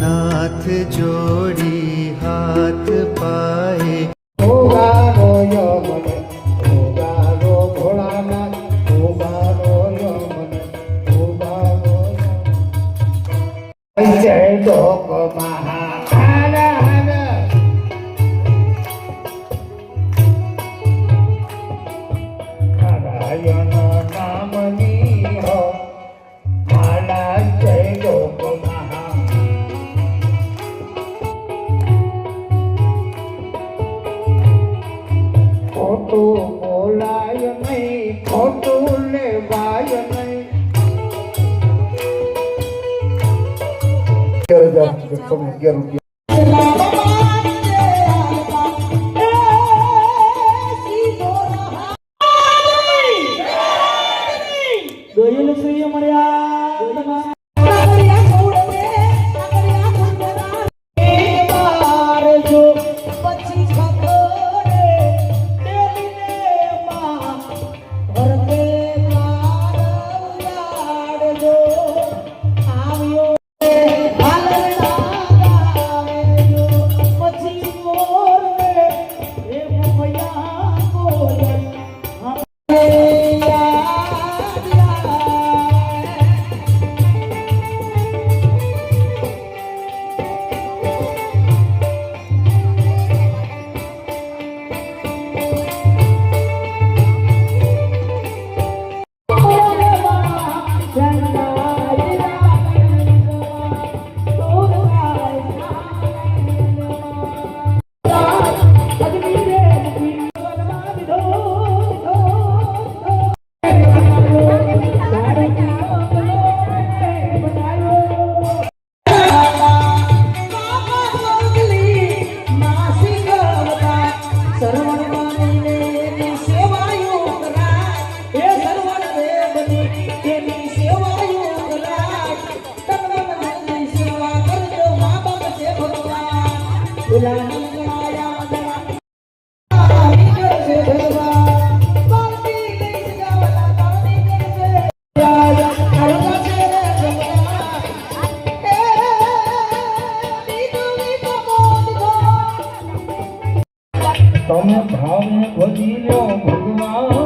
नाथ जोड़ी हाथ पाए। उगारो यमन उगारो भोलानाथ उगारो यमन उगारो जय लोक महाकाल नारायण नामनी हो माला जय लोक महा खोटું બોલાય નહીં ખોટું લેવાય નહીં 11,000 રૂપિયા તમે ભાવને ભજી લો ભગવાન